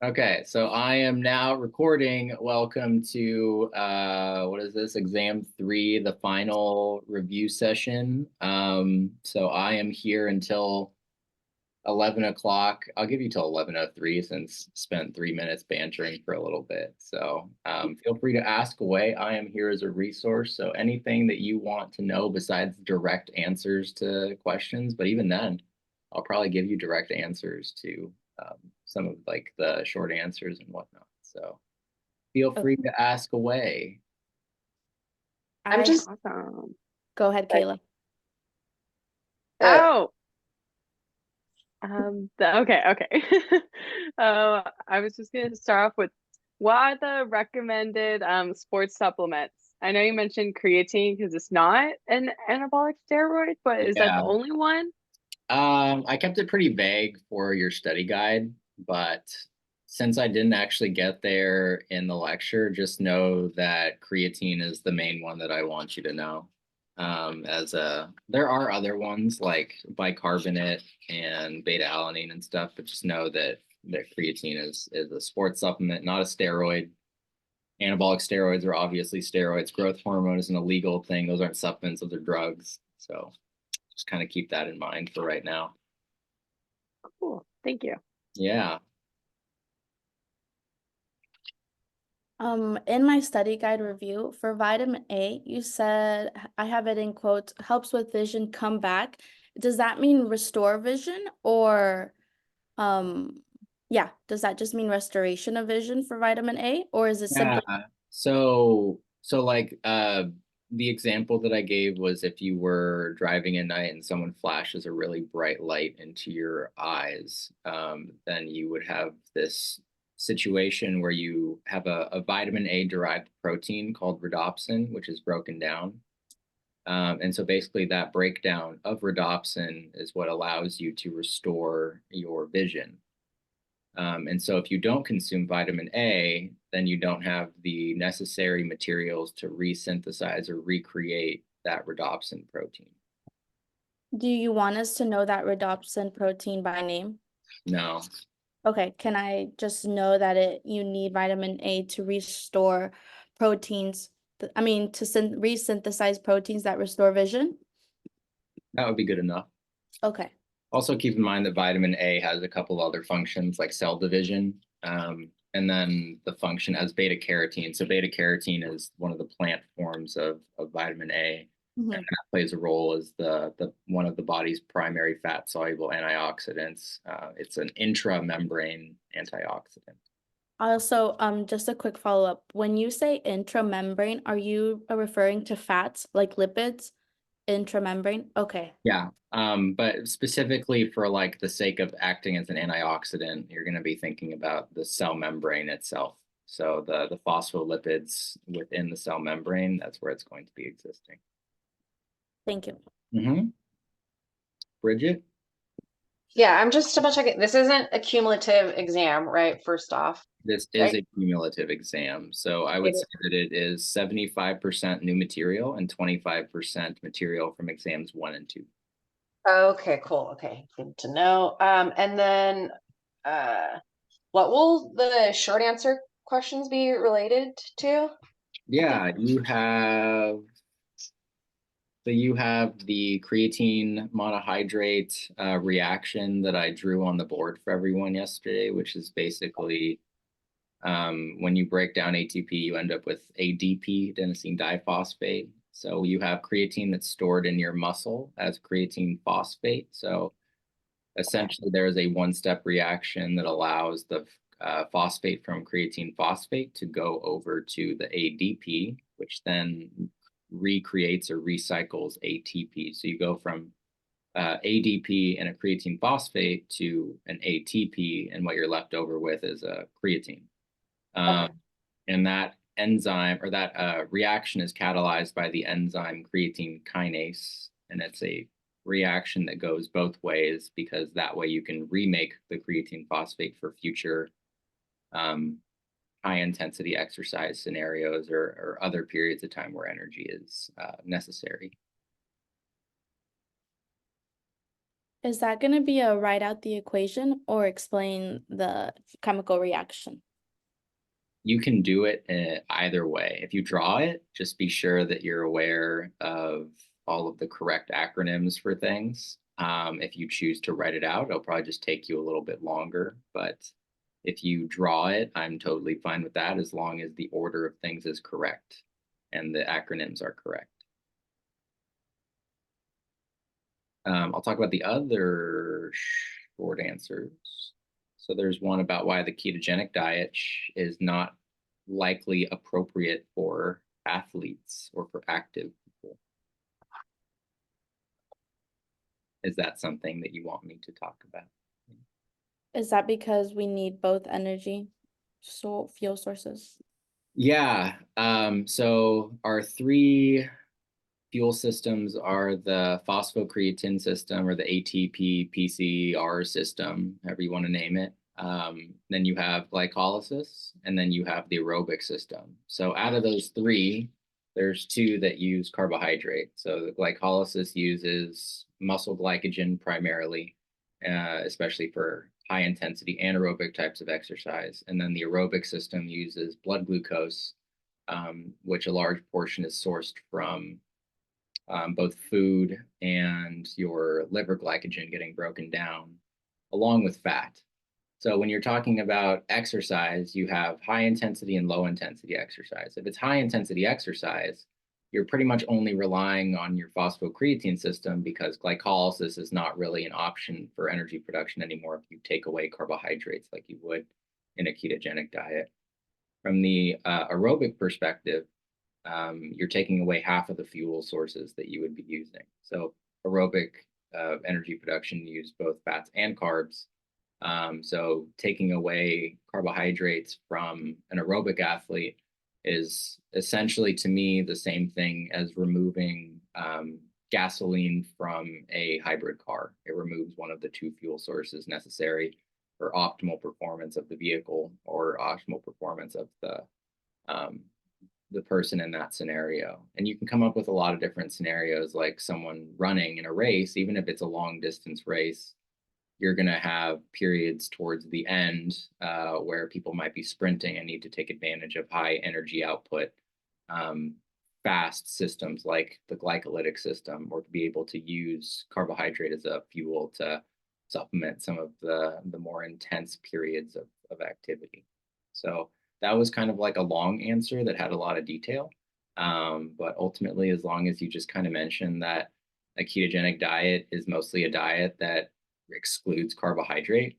Okay, so I am now recording. Welcome to what is this? Exam 3, the final review session. So I am here until 11 o'clock. I'll give you till 11:03 since spent 3 minutes bantering for a little bit. So feel free to ask away. I am here as a resource. So anything that you want to know besides direct answers to questions, but even then, I'll probably give you direct answers to some of like the short answers and whatnot. So feel free Okay. to ask away. I'm I just Awesome. Go ahead, like, Kayla. uh, Oh, okay. I was just gonna start off with what are the recommended sports supplements? I know you mentioned creatine because it's not an anabolic steroid, but is that Yeah. the only one? I kept it pretty vague for your study guide, but since I didn't actually get there in the lecture, just know that creatine is the main one that I want you to know. There are other ones like bicarbonate and beta alanine and stuff, but just know that creatine is a sports supplement, not a steroid. Anabolic steroids are obviously steroids. Growth hormone is an illegal thing. Those aren't supplements, those are drugs. So just kind of keep that in mind for right now. Cool. Thank you. Yeah. In my study guide review for vitamin A, you said, I have it in quotes, helps with vision come back. Does that mean restore vision or um yeah, does that just mean restoration of vision for vitamin A, or is it Yeah. simply So like the example that I gave was if you were driving at night and someone flashes a really bright light into your eyes, then you would have this situation where you have a vitamin A derived protein called rhodopsin, which is broken down. And so basically that breakdown of rhodopsin is what allows you to restore your vision. And so if you don't consume vitamin A, then you don't have the necessary materials to resynthesize or recreate that rhodopsin protein. do you want us to know that rhodopsin protein by name? No. Okay, can I just know that you need vitamin A to restore proteins, I mean to resynthesize proteins that restore vision? That would be good enough. Okay. Also keep in mind that vitamin A has a couple other functions like cell division, and then the function as beta carotene. So beta carotene is one of the plant forms of vitamin A, and Mhm. that plays a role as the one of the body's primary fat soluble antioxidants. It's an intramembrane antioxidant. Also, just a quick follow-up. When you say intramembrane, are you referring to fats like lipids? Intramembrane? Okay. Yeah, but specifically for like the sake of acting as an antioxidant, you're going to be thinking about the cell membrane itself. So the phospholipids within the cell membrane, that's where it's going to be existing. Thank you. Bridget? yeah, I'm just double checking. This isn't a cumulative exam, right? First off, This is right? a cumulative exam. So I It would say is. that it is 75% new material and 25% material from exams 1 and 2. Okay, cool. Okay, good to know. And then what will the short answer questions be related to? Yeah, you have the creatine monohydrate reaction that I drew on the board for everyone yesterday, which is basically when you break down ATP, you end up with ADP, adenosine diphosphate. So you have creatine that's stored in your muscle as creatine phosphate. So Okay. essentially, there is a one-step reaction that allows the phosphate from creatine phosphate to go over to the ADP, which then recreates or recycles ATP. So you go from ADP and a creatine phosphate to an ATP, and what you're left over with is a creatine. Okay. And that enzyme or that reaction is catalyzed by the enzyme creatine kinase, and it's a reaction that goes both ways because that way you can remake the creatine phosphate for future um, high intensity exercise scenarios or other periods of time where energy is necessary. Is that going to be a write out the equation or explain the chemical reaction? You can do it either way. If you draw it, just be sure that you're aware of all of the correct acronyms for things. If you choose to write it out, it'll probably just take you a little bit longer. But if you draw it, I'm totally fine with that as long as the order of things is correct and the acronyms are correct. I'll talk about the other short answers. So there's one about why the ketogenic diet is not likely appropriate for athletes or for active people. Is that something that you want me to talk about? Is that because we need both energy fuel sources? Yeah. So our three fuel systems are the phosphocreatine system, or the ATP PCR system, however you want to name it. Then you have glycolysis, and then you have the aerobic system. So out of those three, there's two that use carbohydrate. So the glycolysis uses muscle glycogen primarily, especially for high intensity anaerobic types of exercise. And then the aerobic system uses blood glucose, which a large portion is sourced from both food and your liver glycogen getting broken down, along with fat. So when you're talking about exercise, you have high intensity and low intensity exercise. If it's high intensity exercise, you're pretty much only relying on your phosphocreatine system, because glycolysis is not really an option for energy production anymore if you take away carbohydrates like you would in a ketogenic diet. From the aerobic perspective, you're taking away half of the fuel sources that you would be using. So aerobic energy production use both fats and carbs. So taking away carbohydrates from an aerobic athlete is essentially, to me, the same thing as removing gasoline from a hybrid car. It removes one of the two fuel sources necessary for optimal performance of the vehicle, or optimal performance of the person in that scenario. And you can come up with a lot of different scenarios, like someone running in a race. Even if it's a long distance race, you're going to have periods towards the end where people might be sprinting and need to take advantage of high energy output fast systems like the glycolytic system, or to be able to use carbohydrate as a fuel to supplement some of the more intense periods of activity. So that was kind of like a long answer that had a lot of detail. But ultimately, as long as you just kind of mention that a ketogenic diet is mostly a diet that excludes carbohydrate,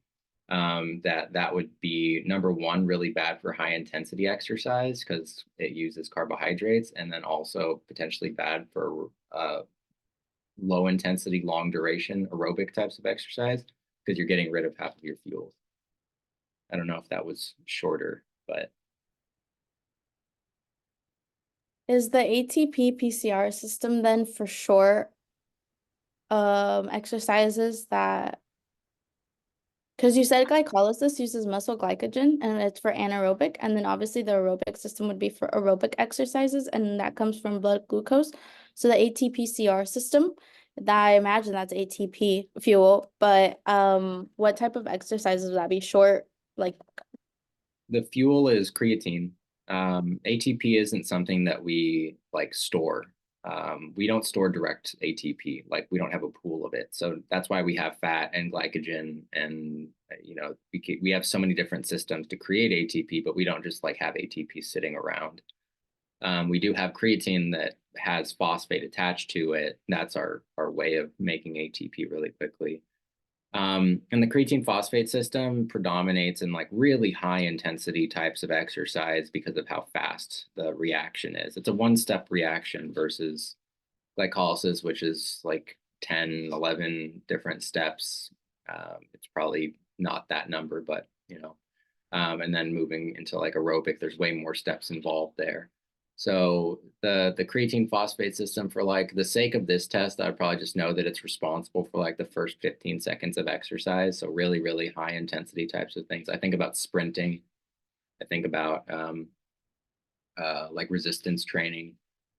that would be, number one, really bad for high intensity exercise because it uses carbohydrates, and then also potentially bad for low intensity, long duration aerobic types of exercise, because you're getting rid of half of your fuels. I don't know if that was shorter, but. Is the ATP PCR system then for short exercises that, because you said glycolysis uses muscle glycogen and it's for anaerobic, and then obviously the aerobic system would be for aerobic exercises, and that comes from blood glucose. So the ATP-CR system, that I imagine that's ATP fuel, but what type of exercises would that be? Short, like? The fuel is creatine. ATP isn't something that we like store. We don't store direct ATP, like we don't have a pool of it. So that's why we have fat and glycogen, and we have so many different systems to create ATP, but we don't just like have ATP sitting around. We do have creatine that has phosphate attached to it. That's our way of making ATP really quickly. And the creatine phosphate system predominates in like really high intensity types of exercise because of how fast the reaction is. It's a one-step reaction versus glycolysis, which is like 10, 11 different steps. It's probably not that number, but and then moving into like aerobic, there's way more steps involved there. So the creatine phosphate system, for like the sake of this test, I'd probably just know that it's responsible for like the first 15 seconds of exercise. So really, really high intensity types of things. I think about sprinting. I think about like resistance training,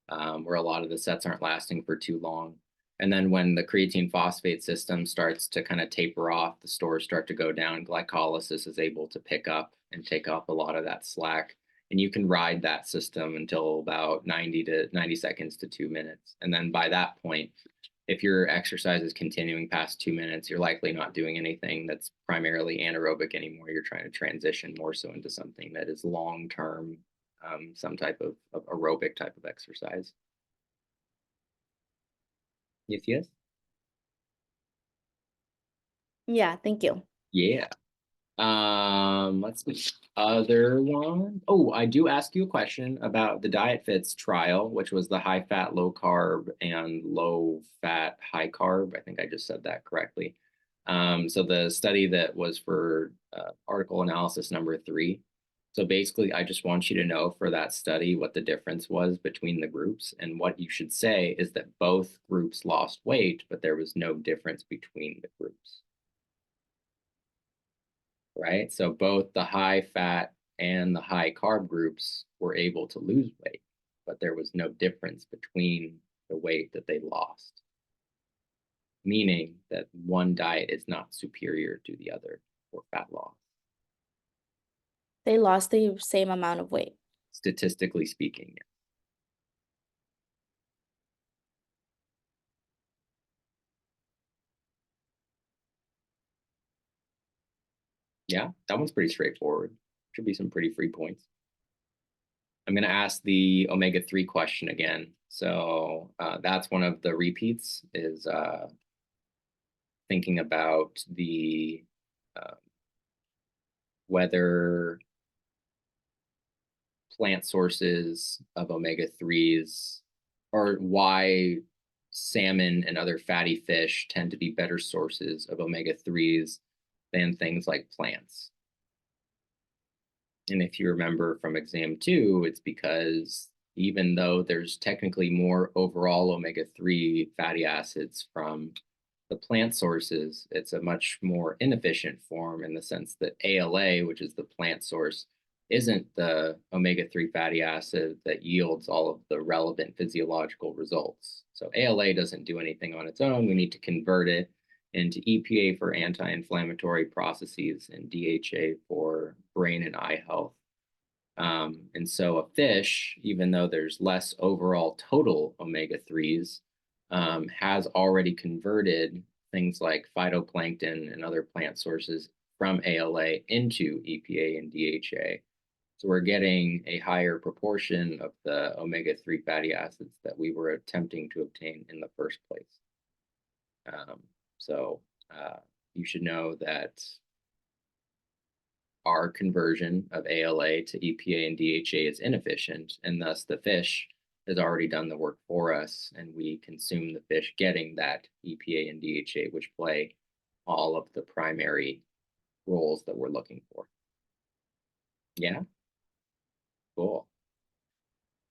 where a lot of the sets aren't lasting for too long. And then when the creatine phosphate system starts to kind of taper off, the stores start to go down, glycolysis is able to pick up and take up a lot of that slack. And you can ride that system until about 90 seconds to 2 minutes. And then by that point, if your exercise is continuing past 2 minutes, you're likely not doing anything that's primarily anaerobic anymore. You're trying to transition more so into something that is long-term, some type of aerobic type of exercise. Yes, yes. Yeah, thank you. Yeah. Let's see. Other one. Oh, I do ask you a question about the Diet Fits trial, which was the high fat, low carb and low fat, high carb. I think I just said that correctly. So the study that was for article analysis number 3. So basically, I just want you to know for that study what the difference was between the groups. And what you should say is that both groups lost weight, but there was no difference between the groups. Right? So both the high fat and the high carb groups were able to lose weight, but there was no difference between the weight that they lost, meaning that one diet is not superior to the other for fat loss. They lost the same amount of weight. Statistically speaking. Yeah, that one's pretty straightforward. Should be some pretty free points. I'm going to ask the omega-3 question again. So that's one of the repeats is thinking about the whether plant sources of omega-3s or why salmon and other fatty fish tend to be better sources of omega-3s than things like plants. And if you remember from exam 2, it's because even though there's technically more overall omega-3 fatty acids from the plant sources, it's a much more inefficient form in the sense that ALA, which is the plant source, isn't the omega-3 fatty acid that yields all of the relevant physiological results. So ALA doesn't do anything on its own. We need to convert it into EPA for anti-inflammatory processes and DHA for brain and eye health. And so a fish, even though there's less overall total omega-3s, has already converted things like phytoplankton and other plant sources from ALA into EPA and DHA. So we're getting a higher proportion of the omega-3 fatty acids that we were attempting to obtain in the first place. So you should know that our conversion of ALA to EPA and DHA is inefficient, and thus the fish has already done the work for us, and we consume the fish getting that EPA and DHA, which play all of the primary roles that we're looking for. Yeah? Cool.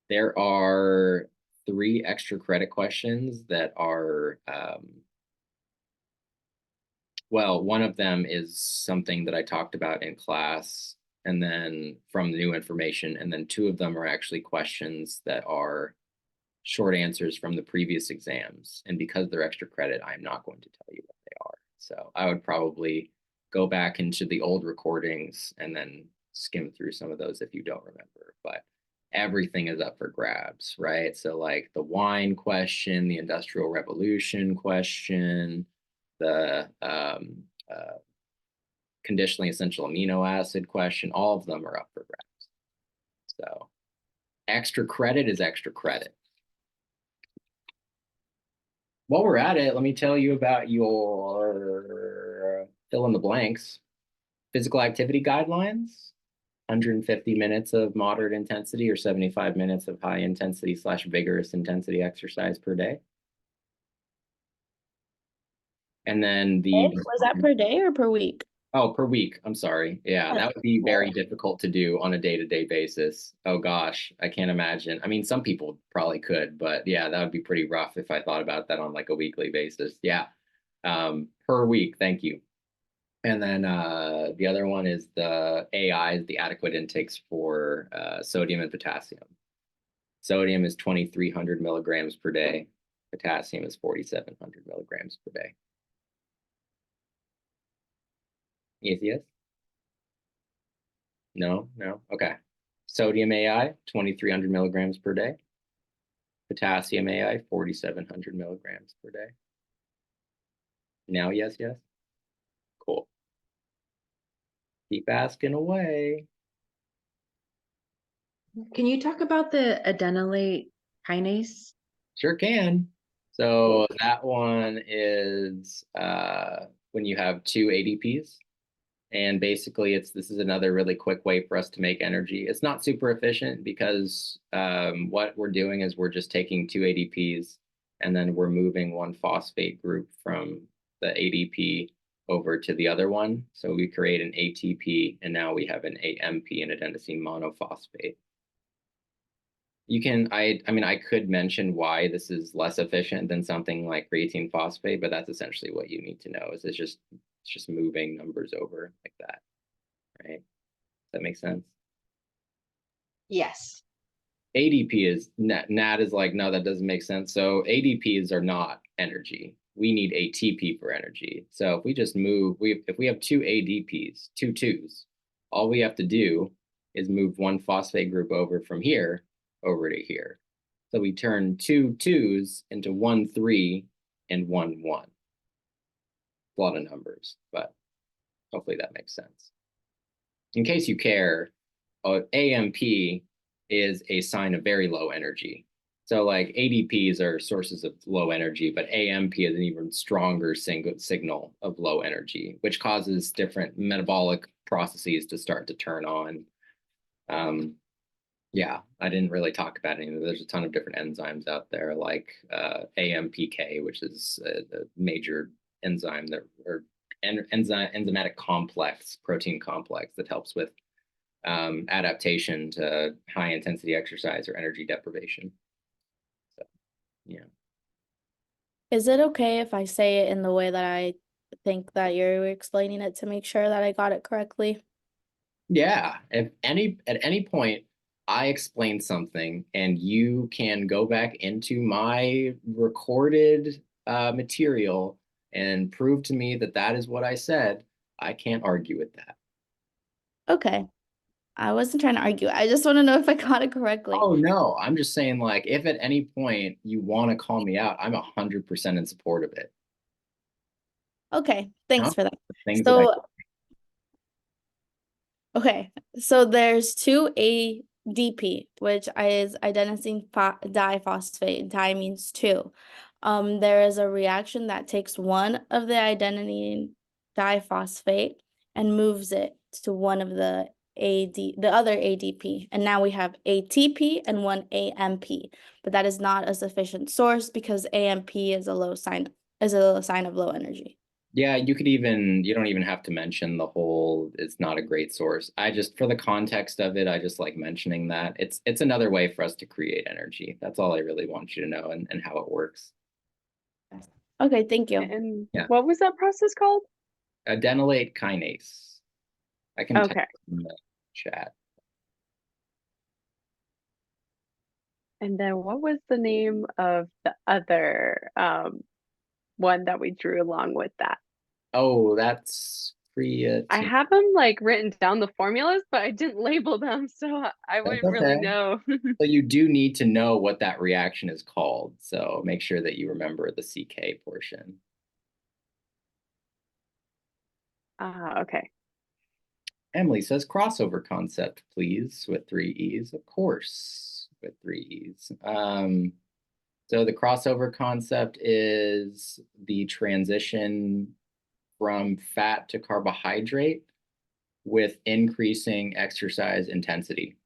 There are 3 extra credit questions that are, well, one of them is something that I talked about in class, and then from the new information, and then 2 of them are actually questions that are short answers from the previous exams. And because they're extra credit, I'm not going to tell you what they are. So I would probably go back into the old recordings and then skim through some of those if you don't remember. But everything is up for grabs, right? So like the wine question, the Industrial Revolution question, the conditionally essential amino acid question, all of them are up for grabs. So extra credit is extra credit. While we're at it, let me tell you about your fill in the blanks. Physical activity guidelines, 150 minutes of moderate intensity or 75 minutes of high intensity / vigorous intensity exercise per day. And then Was that per day or per week? Oh, per week. I'm sorry. Yeah, that would be very difficult to do on a day-to-day basis. Oh gosh, I can't imagine. I mean, some people probably could, but yeah, that would be pretty rough if I thought about that on like a weekly basis. Yeah, per week. Thank you. And then the other one is the AIs, the adequate intakes for sodium and potassium. Sodium is 2,300 milligrams per day. Potassium is 4,700 milligrams per day. Yes, yes? No, no, okay. Sodium AI, 2,300 milligrams per day. Potassium AI, 4,700 milligrams per day. Now, yes, yes? Cool. Keep asking away. Can you talk about the adenylate kinase? Sure can. So that one is when you have two ADPs. And basically, this is another really quick way for us to make energy. It's not super efficient because what we're doing is we're just taking two ADPs and then we're moving one phosphate group from the ADP over to the other one. So we create an ATP and now we have an AMP, an adenosine monophosphate. You can, I mean, I could mention why this is less efficient than something like creatine phosphate, but that's essentially what you need to know is it's just moving numbers over like that, right? Does that make sense? Yes. ADP is, NAD is like, no, that doesn't make sense. So ADPs are not energy. We need ATP for energy. So if we just move, if we have two ADPs, two twos, all we have to do is move one phosphate group over from here over to here. So we turn two twos into 1 3 and 1 1. A lot of numbers, but hopefully that makes sense. In case you care, AMP is a sign of very low energy. So like ADPs are sources of low energy, but AMP is an even stronger signal of low energy, which causes different metabolic processes to start to turn on. Yeah, I didn't really talk about any of them. There's a ton of different enzymes out there, like AMPK, which is a major enzyme that, or enzymatic complex, protein complex that helps with adaptation to high intensity exercise or energy deprivation. So, yeah. Is it okay if I say it in the way that I think that you're explaining it to make sure that I got it correctly? Yeah, at any point I explain something and you can go back into my recorded material and prove to me that that is what I said, I can't argue with that. Okay. I wasn't trying to argue. I just want to know if I got it correctly. Oh no, I'm just saying like if at any point you want to call me out, I'm 100% in support of it. Okay, thanks for that. Things that I Okay, so there's two ADP, which is adenosine diphosphate. Di means two. There is a reaction that takes one of the adenine diphosphate and moves it to one of the other ADP, and now we have ATP and one AMP, but that is not a sufficient source because AMP is a sign of low energy. Yeah, you don't even have to mention the whole, it's not a great source. I just, for the context of it, I just like mentioning that. It's another way for us to create energy. That's all I really want you to know and how it works. Okay, thank you. And Yeah. what was that process called? Adenylate kinase. I can type Okay. in the chat. And then what was the name of the other one that we drew along with that? Oh, that's creatine. I have them like written down the formulas, but I didn't label them, so I wouldn't really okay. know. So you do need to know what that reaction is called. So make sure that you remember the CK portion. Okay. Emily says crossover concept, please, with 3 E's. Of course, with 3 E's. So the crossover concept is the transition from fat to carbohydrate with increasing exercise intensity.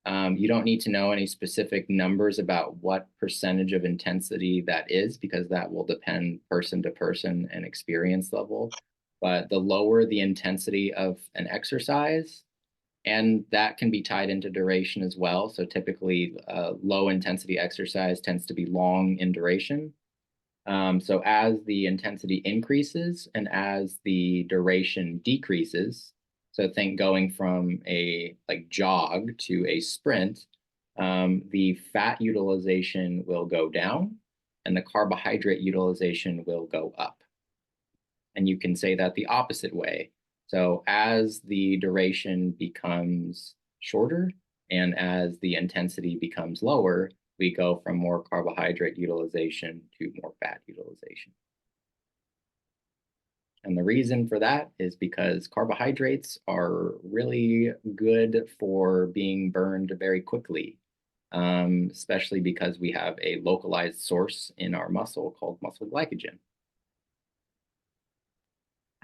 You don't need to know any specific numbers about what percentage of intensity that is because that will depend person to person and experience level. But the lower the intensity of an exercise, and that can be tied into duration as well. So typically low intensity exercise tends to be long in duration. So as the intensity increases and as the duration decreases, so think going from a like jog to a sprint, the fat utilization will go down and the carbohydrate utilization will go up. And you can say that the opposite way. So as the duration becomes shorter and as the intensity becomes lower, we go from more carbohydrate utilization to more fat utilization. And the reason for that is because carbohydrates are really good for being burned very quickly, especially because we have a localized source in our muscle called muscle glycogen.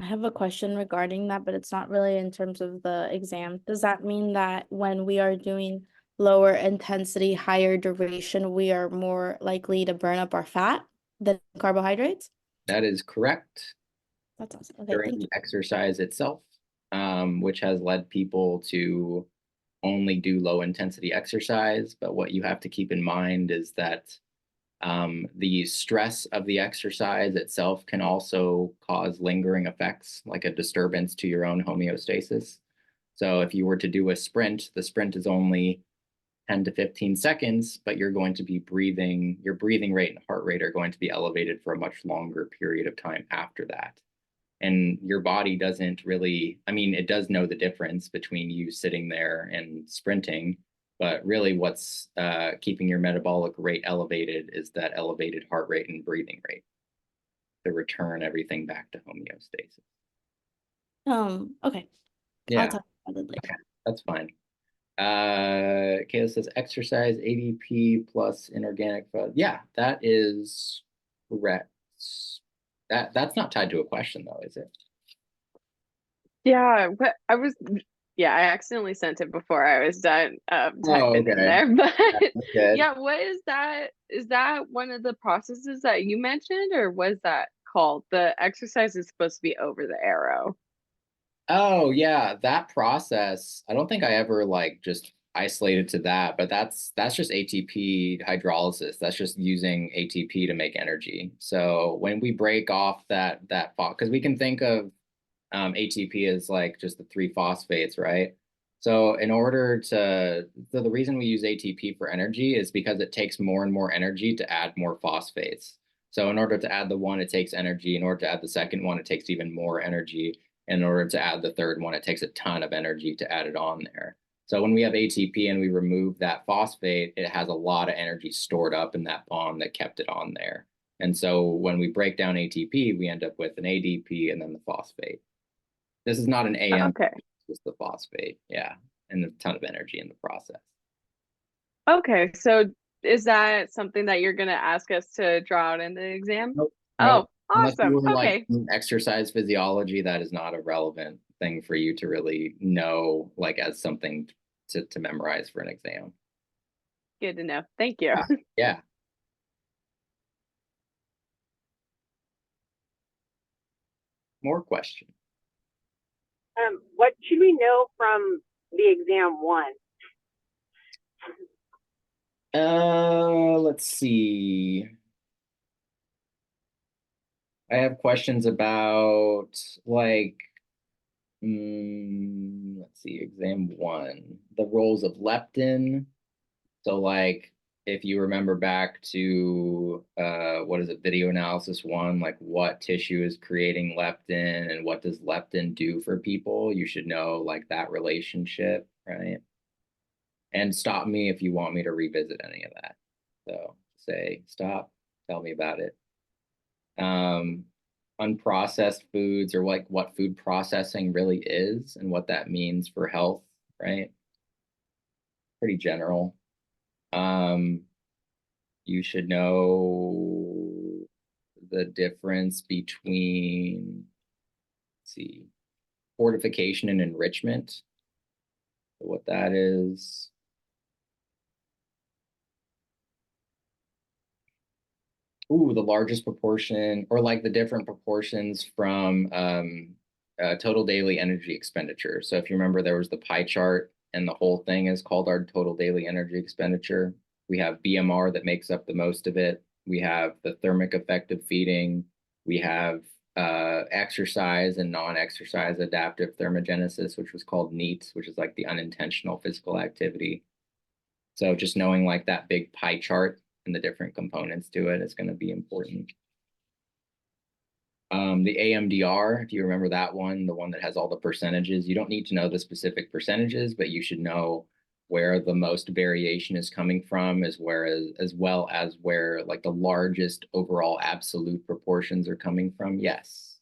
I have a question regarding that, but it's not really in terms of the exam. Does that mean that when we are doing lower intensity, higher duration, we are more likely to burn up our fat than carbohydrates? That is correct. That's awesome. Okay, During thank the you. exercise itself, which has led people to only do low intensity exercise. But what you have to keep in mind is that the stress of the exercise itself can also cause lingering effects, like a disturbance to your own homeostasis. So if you were to do a sprint, the sprint is only 10 to 15 seconds, but you're going to be breathing, your breathing rate and heart rate are going to be elevated for a much longer period of time after that. And your body doesn't really, I mean, it does know the difference between you sitting there and sprinting, but really what's keeping your metabolic rate elevated is that elevated heart rate and breathing rate to return everything back to homeostasis. Okay. Yeah. I'll talk about it later. Okay, that's fine. Kayla says exercise, ADP plus inorganic food. Yeah, that is correct. That's not tied to a question though, is it? Yeah, but I accidentally sent it before I was done typing in okay. there. But Good. yeah, what is that? Is that one of the processes that you mentioned, or what is that called? The exercise is supposed to be over the arrow. Oh yeah, that process. I don't think I ever like just isolated to that, but that's just ATP hydrolysis. That's just using ATP to make energy. So when we break off that because we can think of ATP as like just the 3 phosphates, right? So the reason we use ATP for energy is because it takes more and more energy to add more phosphates. So in order to add the one, it takes energy. In order to add the second one, it takes even more energy. In order to add the third one, it takes a ton of energy to add it on there. So when we have ATP and we remove that phosphate, it has a lot of energy stored up in that bond that kept it on there. And so when we break down ATP, we end up with an ADP and then the phosphate. This is not an AM, Okay. it's just the phosphate. Yeah. And a ton of energy in the process. Okay, so is that something that you're gonna ask us to draw out in the exam? Nope. Oh, Unless you awesome. were like Okay. in exercise physiology, that is not a relevant thing for you to really know, like as something to memorize for an exam. Good to know. Thank you. Yeah. More questions. What should we know from the exam 1? Let's see. I have questions about like, let's see, exam 1, the roles of leptin. So like, if you remember back to, what is it, video analysis 1, like what tissue is creating leptin and what does leptin do for people? You should know like that relationship, right? And stop me if you want me to revisit any of that. So say, stop, tell me about it. Unprocessed foods, or like what food processing really is and what that means for health, right? Pretty general. You should know the difference between, let's see, fortification and enrichment. So what that is. Ooh, the largest proportion, or like the different proportions from total daily energy expenditure. So if you remember, there was the pie chart, and the whole thing is called our total daily energy expenditure. We have BMR that makes up the most of it. We have the thermic effect of feeding. We have exercise and non-exercise adaptive thermogenesis, which was called NEAT, which is like the unintentional physical activity. So just knowing like that big pie chart and the different components to it is going to be important. The AMDR, if you remember that one, the one that has all the percentages, you don't need to know the specific percentages, but you should know where the most variation is coming from, as well as where like the largest overall absolute proportions are coming from. Yes.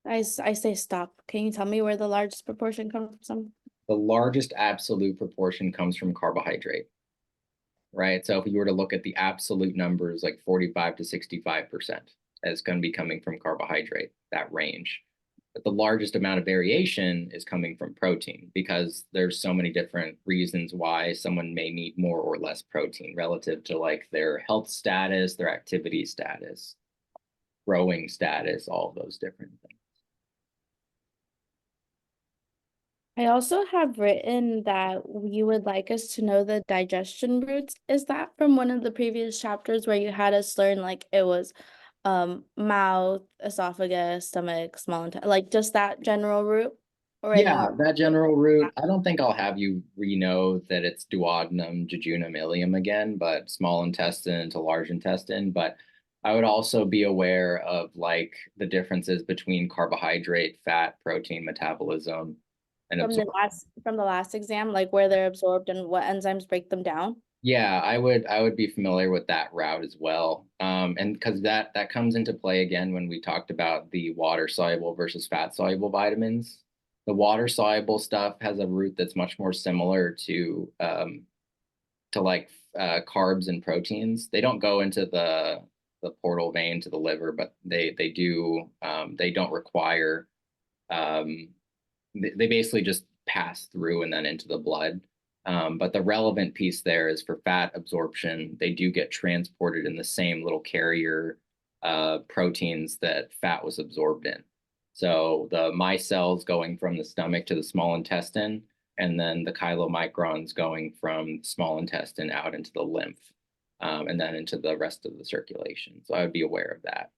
I say stop. Can you tell me where the largest proportion comes from? The largest absolute proportion comes from carbohydrate, right? So if you were to look at the absolute numbers, like 45 to 65%, that's going to be coming from carbohydrate, that range. But the largest amount of variation is coming from protein, because there's so many different reasons why someone may need more or less protein relative to like their health status, their activity status, growing status, all of those different things. I also have written that you would like us to know the digestion routes. Is that from one of the previous chapters where you had us learn like it was mouth, esophagus, stomach, small intestine, like just that general route? Or any Yeah, more? that general route. I don't think I'll have you know that it's duodenum, jejunum, ileum again, but small intestine to large intestine. But I would also be aware of like the differences between carbohydrate, fat, protein metabolism, and absorption. From the last exam, like where they're absorbed and what enzymes break them down? Yeah, I would be familiar with that route as well. And because that comes into play again when we talked about the water soluble versus fat soluble vitamins. The water soluble stuff has a route that's much more similar to like carbs and proteins. They don't go into the portal vein to the liver, but they do they don't require they basically just pass through and then into the blood. But the relevant piece there is for fat absorption. They do get transported in the same little carrier proteins that fat was absorbed in. So the micelles going from the stomach to the small intestine, and then the chylomicrons going from the small intestine out into the lymph, and then into the rest of the circulation. So I would be aware of that.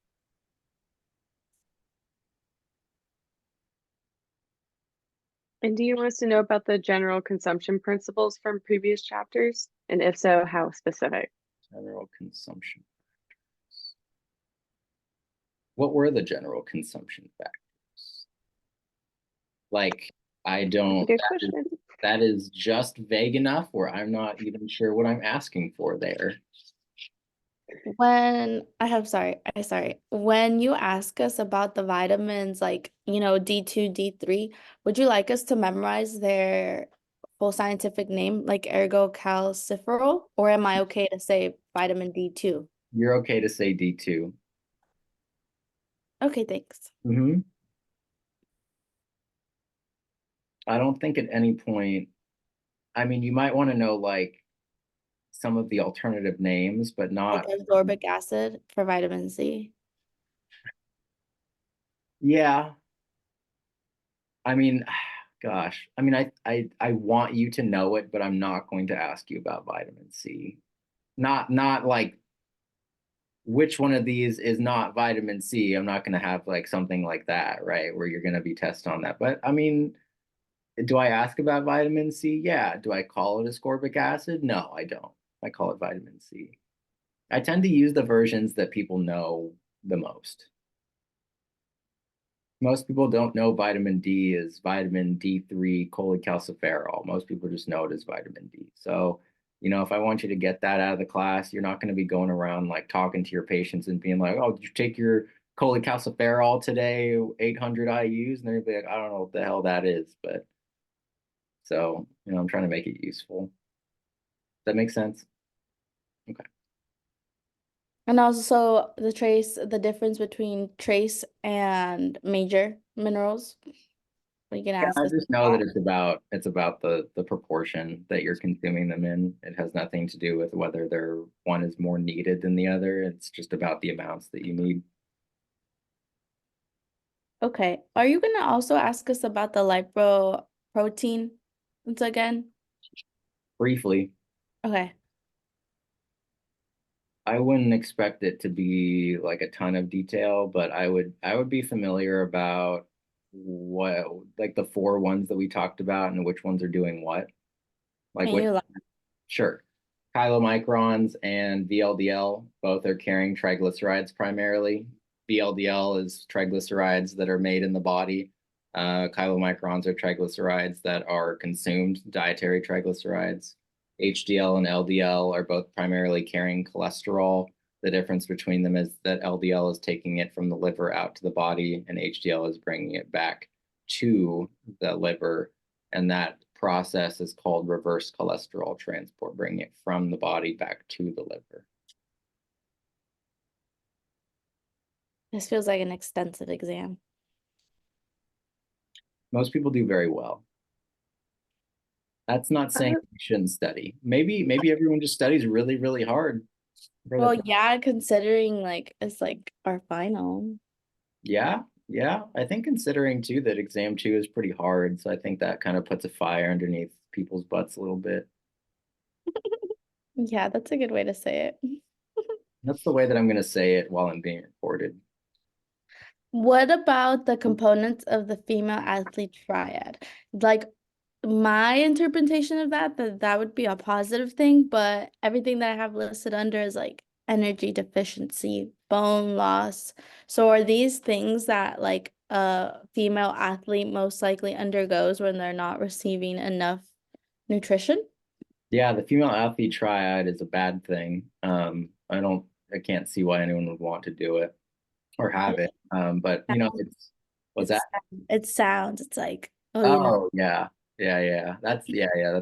And do you want us to know about the general consumption principles from previous chapters? And if so, how specific? General consumption factors. What were the general consumption factors? Like, I don't, Good question. that is just vague enough where I'm not even sure what I'm asking for there. When you ask us about the vitamins like, D2, D3, would you like us to memorize their full scientific name, like ergocalciferol, or am I okay to say vitamin D2? You're okay to say D2. Okay, thanks. I don't think at any point, I mean, you might want to know like some of the alternative names, but not. Like ascorbic acid for vitamin C. Yeah. I mean, gosh, I mean, I want you to know it, but I'm not going to ask you about vitamin C. Not like which one of these is not vitamin C. I'm not going to have like something like that, right? Where you're going to be tested on that. But I mean, do I ask about vitamin C? Yeah. Do I call it ascorbic acid? No, I don't. I call it vitamin C. I tend to use the versions that people know the most. Most people don't know vitamin D is vitamin D3 cholecalciferol. Most people just know it as vitamin D. So, if I want you to get that out of the class, you're not going to be going around like talking to your patients and being like, oh, did you take your cholecalciferol today, 800 IUs? And they're be like, I don't know what the hell that is. But so, I'm trying to make it useful. Does that make sense? Okay. And also the difference between trace and major minerals. You can ask I us just know about. that it's about the proportion that you're consuming them in. It has nothing to do with whether one is more needed than the other. It's just about the amounts that you need. Okay. Are you gonna also ask us about the lipoprotein once again? Briefly, Okay. I wouldn't expect it to be like a ton of detail, but I would be familiar about what like the 4 ones that we talked about and which ones are doing what. Like Can you sure. chylomicrons and VLDL both are carrying triglycerides primarily. VLDL is triglycerides that are made in the body. Chylomicrons are triglycerides that are consumed, dietary triglycerides. HDL and LDL are both primarily carrying cholesterol. The difference between them is that LDL is taking it from the liver out to the body, and HDL is bringing it back to the liver. And that process is called reverse cholesterol transport, bringing it from the body back to the liver. This feels like an extensive exam. Most people do very well. That's not saying you shouldn't study. Maybe everyone just studies really, really hard. Well, yeah, considering like it's like our final. Yeah. I think considering too that exam 2 is pretty hard, so I think that kind of puts a fire underneath people's butts a little bit. Yeah, that's a good way to say it. That's the way that I'm going to say it while I'm being recorded. What about the components of the female athlete triad? Like my interpretation of that would be a positive thing, but everything that I have listed under is like energy deficiency, bone loss. So are these things that like a female athlete most likely undergoes when they're not receiving enough nutrition? Yeah, the female athlete triad is a bad thing. I can't see why anyone would want to do it or have it. But you know, what's that? It sounds, it's like, oh, Oh, yeah. That's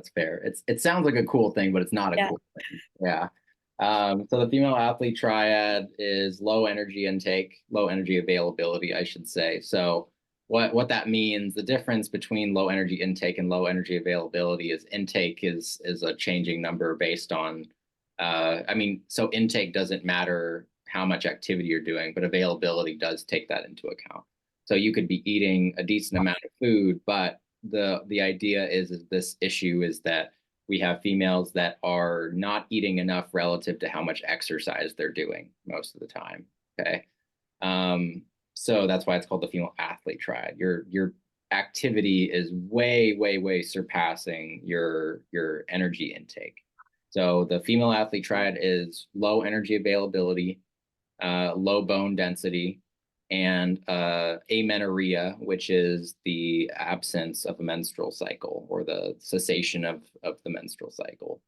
fair. It sounds like a cool thing, but it's not a Yeah. cool thing. Yeah. So the female athlete triad is low energy intake, low energy availability, I should say. So what that means, the difference between low energy intake and low energy availability is intake is a changing number based on so intake doesn't matter how much activity you're doing, but availability does take that into account. So you could be eating a decent amount of food, but the idea is this issue is that we have females that are not eating enough relative to how much exercise they're doing most of the time. Okay. So that's why it's called the female athlete triad. Your activity is way surpassing your energy intake. So the female athlete triad is low energy availability, low bone density, and amenorrhea, which is the absence of a menstrual cycle or the cessation of the menstrual cycle.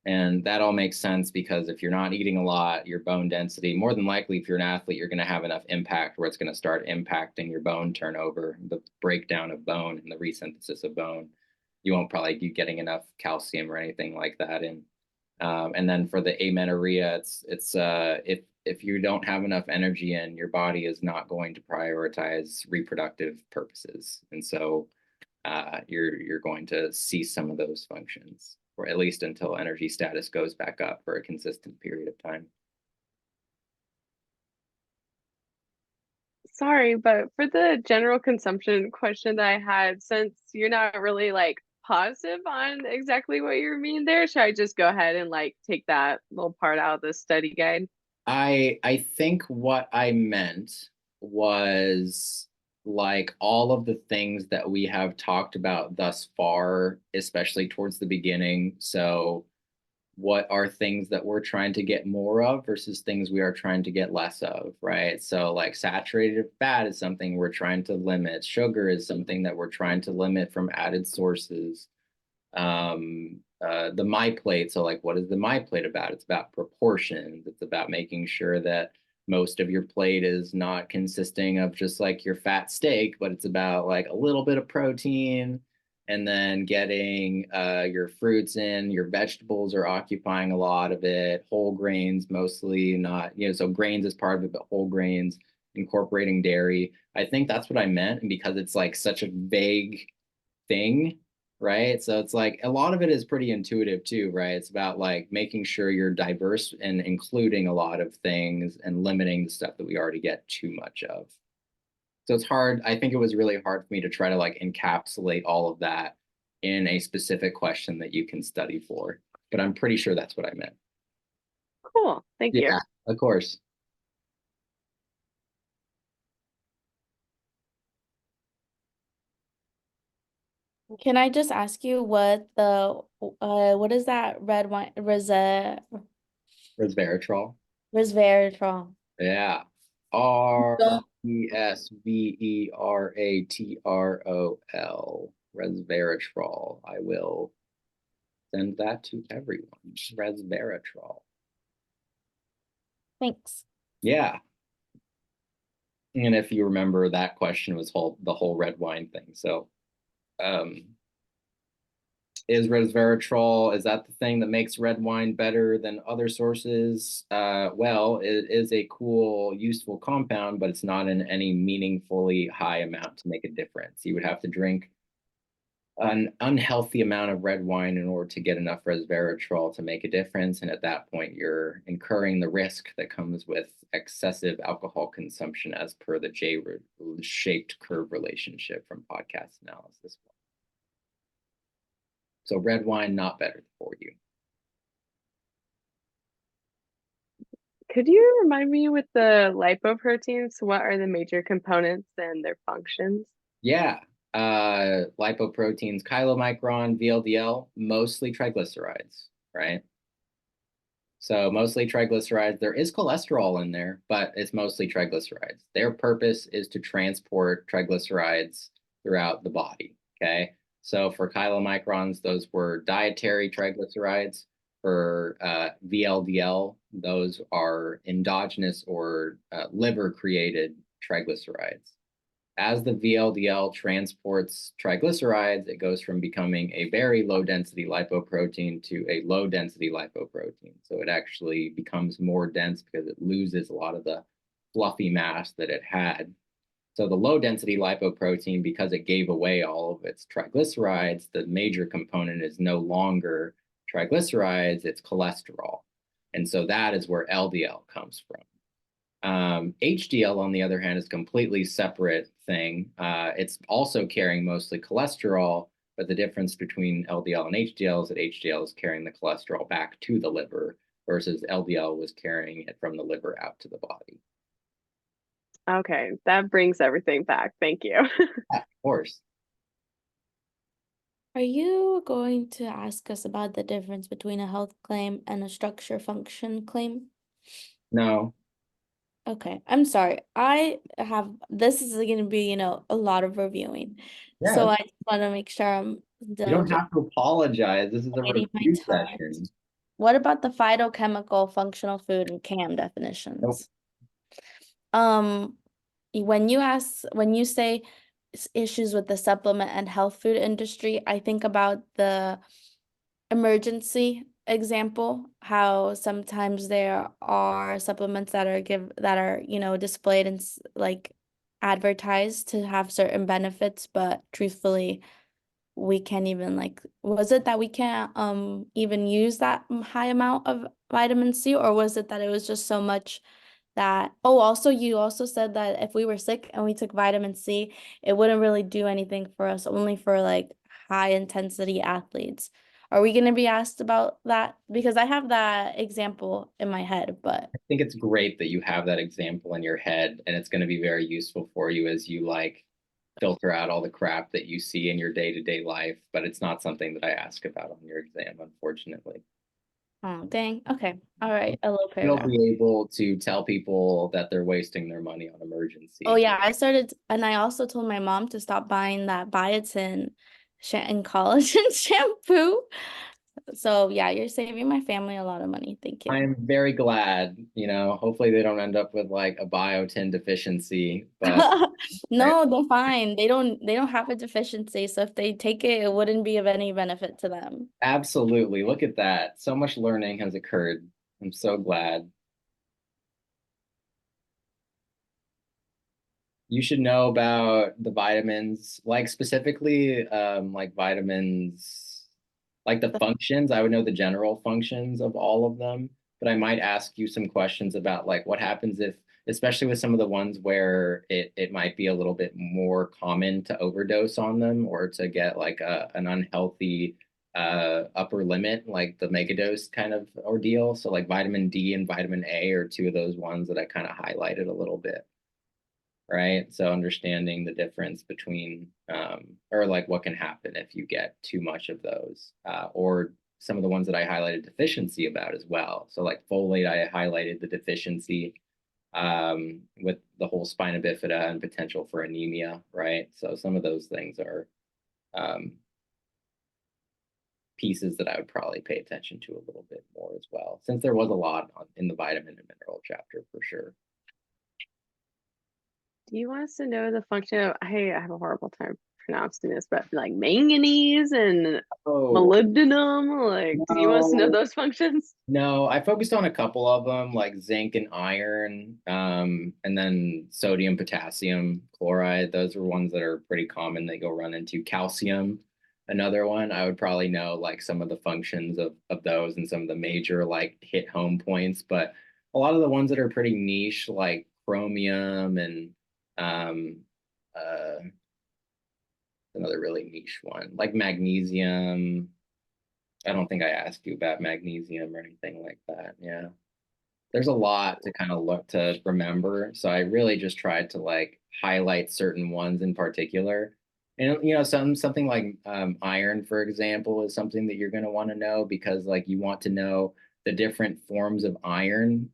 And that all makes sense because if you're not eating a lot, your bone density, more than likely, if you're an athlete, you're going to have enough impact where it's going to start impacting your bone turnover, the breakdown of bone and the resynthesis of bone. You won't probably be getting enough calcium or anything like that in. And then for the amenorrhea, it's if you don't have enough energy in, your body is not going to prioritize reproductive purposes, and so you're going to cease some of those functions, or at least until energy status goes back up for a consistent period of time. Sorry, but for the general consumption question that I had, since you're not really like positive on exactly what you mean there, should I just go ahead and like take that little part out of the study guide? I think what I meant was like all of the things that we have talked about thus far, especially towards the beginning. So what are things that we're trying to get more of versus things we are trying to get less of, right? So like saturated fat is something we're trying to limit. Sugar is something that we're trying to limit from added sources. The my plate. So like, what is the my plate about? It's about proportions. It's about making sure that most of your plate is not consisting of just like your fat steak, but it's about like a little bit of protein and then getting your fruits in. Your vegetables are occupying a lot of it. Whole grains mostly, not, so grains is part of it, but whole grains, incorporating dairy. I think that's what I meant. And because it's like such a vague thing, right? So it's like a lot of it is pretty intuitive too, right? It's about like making sure you're diverse and including a lot of things and limiting the stuff that we already get too much of. So it's hard. I think it was really hard for me to try to like encapsulate all of that in a specific question that you can study for, but I'm pretty sure that's what I meant. Cool. Thank you. Yeah, of course. Can I just ask you what the what is that red wine Resveratrol. resveratrol? Yeah. Don't Resveratrol. Resveratrol. I will send that to everyone. Resveratrol. thanks. Yeah. And if you remember, that question was the whole red wine thing. So, is resveratrol, is that the thing that makes red wine better than other sources? Well, it is a cool, useful compound, but it's not in any meaningfully high amount to make a difference. You would have to drink an unhealthy amount of red wine in order to get enough resveratrol to make a difference. And at that point, you're incurring the risk that comes with excessive alcohol consumption as per the J-shaped curve relationship from podcast analysis. So red wine, not better for you. Could you remind me with the lipoproteins, what are the major components and their functions? Yeah. Lipoproteins, chylomicron, VLDL, mostly triglycerides, right? So mostly triglycerides. There is cholesterol in there, but it's mostly triglycerides. Their purpose is to transport triglycerides throughout the body, okay? So for chylomicrons, those were dietary triglycerides. For VLDL, those are endogenous or liver-created triglycerides. As the VLDL transports triglycerides, it goes from becoming a very low density lipoprotein to a low density lipoprotein. So it actually becomes more dense because it loses a lot of the fluffy mass that it had. So the low density lipoprotein, because it gave away all of its triglycerides, the major component is no longer triglycerides, it's cholesterol. And so that is where LDL comes from. HDL, on the other hand, is a completely separate thing. It's also carrying mostly cholesterol, but the difference between LDL and HDL is that HDL is carrying the cholesterol back to the liver, versus LDL was carrying it from the liver out to the body. Okay, that brings everything back. Thank you. Yeah, of course. Are you going to ask us about the difference between a health claim and a structure function claim? No. Okay, I'm sorry. This is going to be, a lot of reviewing. Yeah, So I just want to make sure I'm you don't have to apologize. This is a biding my review time. session. What about the phytochemical, functional food, and CAM Nope. definitions? When you say issues with the supplement and health food industry, I think about the emergency example, how sometimes there are supplements that are displayed and like advertised to have certain benefits, but truthfully we can't even was it that we can't even use that high amount of vitamin C, or was it that it was just so much that also you also said that if we were sick and we took vitamin C, it wouldn't really do anything for us, only for like high intensity athletes. Are we going to be asked about that? Because I have that example in my head, but I think it's great that you have that example in your head, and it's going to be very useful for you as you filter out all the crap that you see in your day-to-day life, but it's not something that I ask about on your exam, unfortunately. oh dang. Okay. All right. A little You'll paragraph. be able to tell people that they're wasting their money on emergency. Oh yeah, and I also told my mom to stop buying that biotin and collagen shampoo. So yeah, you're saving my family a lot of money. Thank I you. am very glad, hopefully they don't end up with a biotin deficiency, but No, they're fine. They don't have a deficiency, so if they take it, it wouldn't be of any benefit to them. absolutely, look at that. So much learning has occurred. I'm so glad. You should know about the vitamins, specifically, vitamins, the functions. I would know the general functions of all of them, but I might ask you some questions about what happens if, especially with some of the ones where it might be a little bit more common to overdose on them or to get an unhealthy upper limit, like the megadose kind of ordeal. So vitamin D and vitamin A are two of those ones that I kind of highlighted a little bit. right? So understanding the difference between, or like what can happen if you get too much of those, or some of the ones that I highlighted deficiency about as well. So like folate, I highlighted the deficiency with the whole spina bifida and potential for anemia, right? So some of those things are pieces that I would probably pay attention to a little bit more as well, since there was a lot in the vitamin and mineral chapter for sure. Do you want us to know the function of, hey, I have a horrible time pronouncing this, but like manganese and molybdenum? Like, do you want us to know those functions? No, I focused on a couple of them, like zinc and iron, and then sodium, potassium, chloride. Those are ones that are pretty common. They go run into calcium. Another one, I would probably know like some of the functions of those and some of the major like hit home points, but a lot of the ones that are pretty niche, like chromium and another really niche one, like magnesium. I don't think I asked you about magnesium or anything like that. Yeah. There's a lot to kind of look to remember. So I really just tried to like highlight certain ones in particular. And you know, something like iron, for example, is something that you're going to want to know because like you want to know the different forms of iron.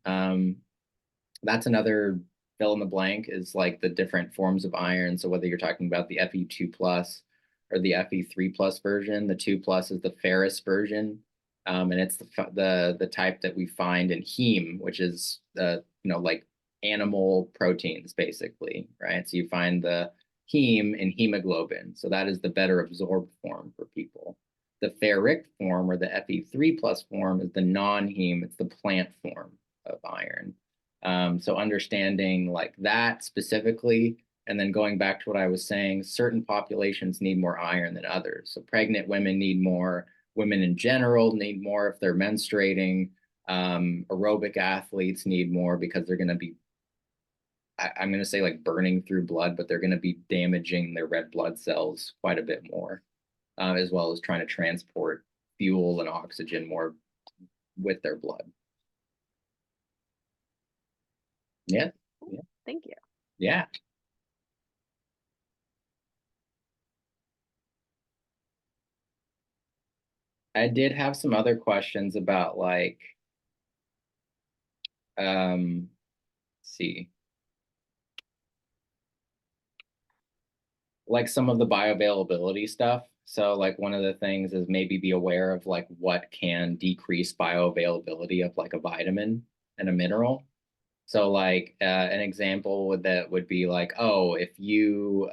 That's another fill in the blank is like the different forms of iron. So whether you're talking about the Fe2 plus or the Fe3 plus version, the 2 plus is the ferrous version. And it's the type that we find in heme, which is the, you know, like animal proteins basically, right? So you find the heme in hemoglobin. So that is the better absorbed form for people. The ferric form or the Fe3 plus form is the non-heme, it's the plant form of iron. So understanding like that specifically, and then going back to what I was saying, certain populations need more iron than others. So pregnant women need more, women in general need more if they're menstruating. Aerobic athletes need more because they're going to be, I'm going to say like burning through blood, but they're going to be damaging their red blood cells quite a bit more, as well as trying to transport fuel and oxygen more with their blood. Yeah. Yeah. Thank you. Yeah. I did have some other questions about like, let's see, like some of the bioavailability stuff. So like one of the things is maybe be aware of like what can decrease bioavailability of like a vitamin and a mineral. So like an example that would be like, oh, if you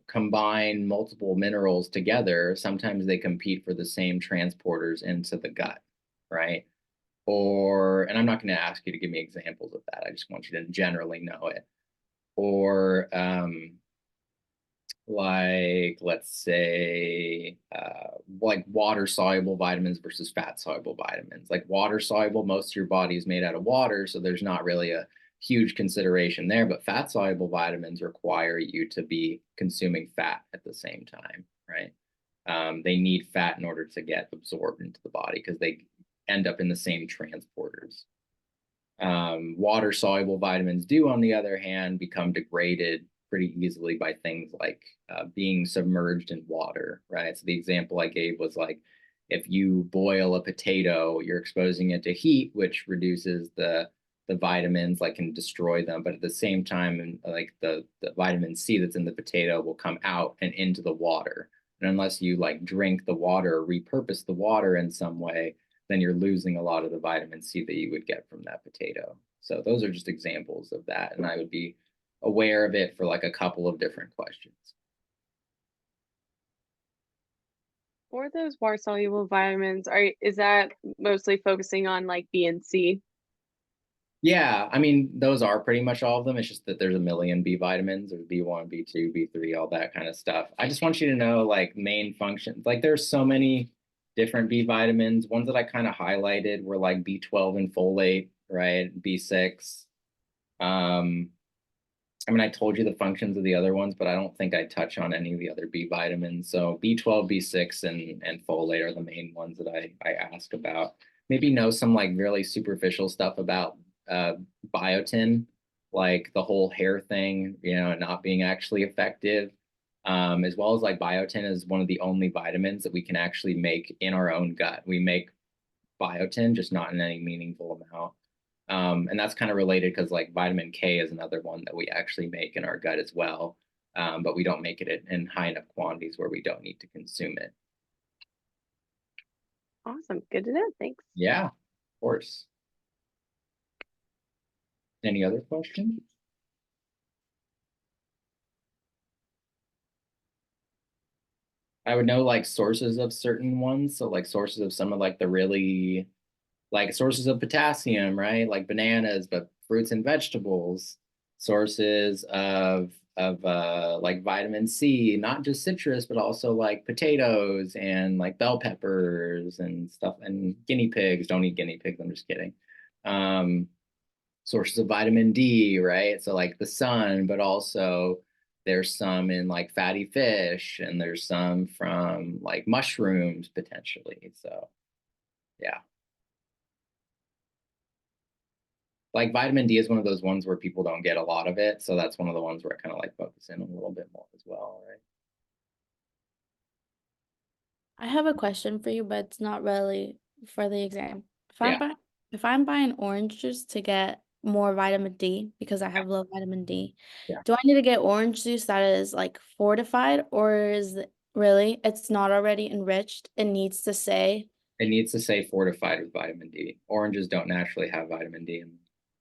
combine multiple minerals together, sometimes they compete for the same transporters into the gut, right? Or, and I'm not going to ask you to give me examples of that. I just want you to generally know it. Or like, let's say, like water soluble vitamins versus fat soluble vitamins. Like water soluble, most of your body is made out of water, so there's not really a huge consideration there. But fat soluble vitamins require you to be consuming fat at the same time, right? They need fat in order to get absorbed into the body because they end up in the same transporters. Water soluble vitamins do, on the other hand, become degraded pretty easily by things like being submerged in water, right? So the example I gave was like, if you boil a potato, you're exposing it to heat, which reduces the vitamins, like can destroy them. But at the same time, like the vitamin C that's in the potato will come out and into the water. And unless you like drink the water or repurpose the water in some way, then you're losing a lot of the vitamin C that you would get from that potato. So those are just examples of that. And I would be aware of it for like a couple of different questions. For those water soluble vitamins, is that mostly focusing on like B and C? Yeah, I mean, those are pretty much all of them. It's just that there's a million B vitamins. There's B1, B2, B3, all that kind of stuff. I just want you to know like main functions. Like there's so many different B vitamins. Ones that I kind of highlighted were like B12 and folate, right? B6. I mean, I told you the functions of the other ones, but I don't think I touch on any of the other B vitamins. So B12, B6, and folate are the main ones that I ask about. Maybe know some like really superficial stuff about biotin, like the whole hair thing, you know, not being actually effective. As well as like biotin is one of the only vitamins that we can actually make in our own gut. We make biotin, just not in any meaningful amount. And that's kind of related because like vitamin K is another one that we actually make in our gut as well. But we don't make it in high enough quantities where we don't need to consume it. Awesome. Good to know. Thanks. Yeah, of course. Any other questions? I would know like sources of certain ones. So like sources of some of like the really like sources of potassium, right? Like bananas, but fruits and vegetables. Sources of like vitamin C, not just citrus, but also like potatoes and like bell peppers and stuff, and guinea pigs. Don't eat guinea pigs, I'm just kidding. Sources of vitamin D, right? So like the sun, but also there's some in like fatty fish, and there's some from like mushrooms potentially. So yeah. Like vitamin D is one of those ones where people don't get a lot of it. So that's one of the ones where I kind of like focus in a little bit more as well, right? I have a question for you, but it's not really for the exam. Yeah. If I'm buying orange juice to get more vitamin D because I have low vitamin D, Yeah. do I need to get orange juice that is like fortified, or is it really it's not already enriched? It needs to say. It needs to say fortified with vitamin D. Oranges don't naturally have vitamin D in them.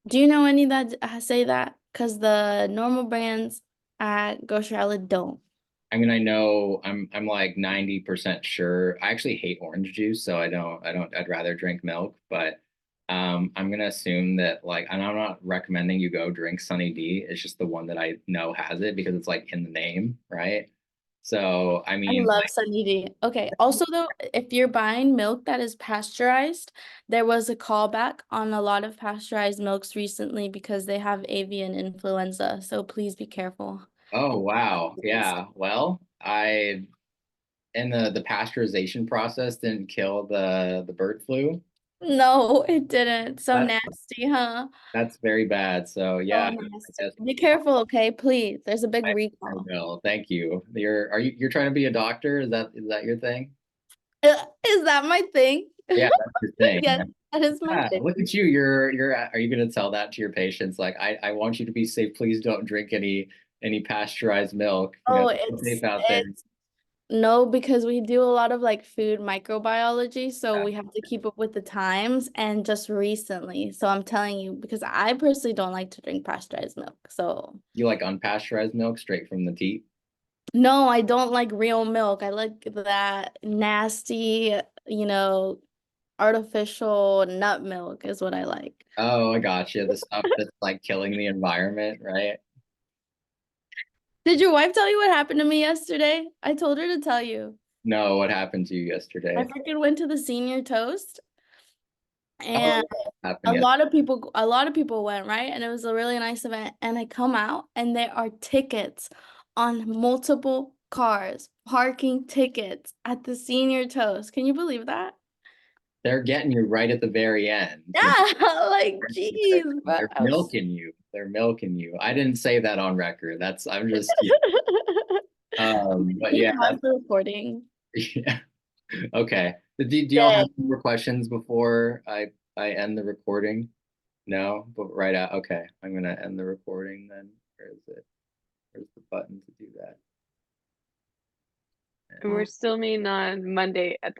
Do you know any that say that? Because the normal brands at Grocery Outlet don't. I mean, I know I'm like 90% sure. I actually hate orange juice, so I'd rather drink milk, but I'm gonna assume that like, and I'm not recommending you go drink Sunny D. It's just the one that I know has it because it's like in the name, right? So I I mean, love like, Sunny D. Okay. Also, though, if you're buying milk that is pasteurized, there was a callback on a lot of pasteurized milks recently because they have avian influenza. So please be careful. oh wow, yeah. Well, and the pasteurization process didn't kill the bird flu. No, it didn't. So That nasty, huh? that's very bad. So So yeah, I nasty. guess Be careful, okay? Please. There's a big I recall. will. Thank you. You're trying to be a doctor? Is that your thing? Is that my thing? Yeah, that's your thing. Yes, that is my Yeah, thing. look at you. Are you gonna tell that to your patients? Like, I want you to be safe. Please don't drink any pasteurized milk. You know, Oh, be safe out there. No, because we do a lot of like food microbiology, so Yeah. we have to keep up with the times. And just recently, so I'm telling you, because I personally don't like to drink pasteurized milk. So You like unpasteurized milk straight from the teat? no, I don't like real milk. I like that nasty, you know, artificial nut milk is what I like. Oh, I got you. The stuff that's like killing the environment, right? Did your wife tell you what happened to me yesterday? I told her to tell you. No, what happened to you I yesterday? freaking went to the senior toast. Oh, And what happened a yesterday? lot of people went, right? And it was a really nice event. And I come out and there are tickets on multiple cars, parking tickets at the senior toast. Can you believe that? They're getting you right at the very end. Yeah, like geez, but They're milking you. They're milking you. I didn't say that on record. I'm just but you yeah, have the recording. yeah. Okay. Do y'all Yay. have more questions before I end the recording? No, but right out. Okay, I'm gonna end the recording then. Where is it? Where's the button to do that? And we're still meeting on Monday at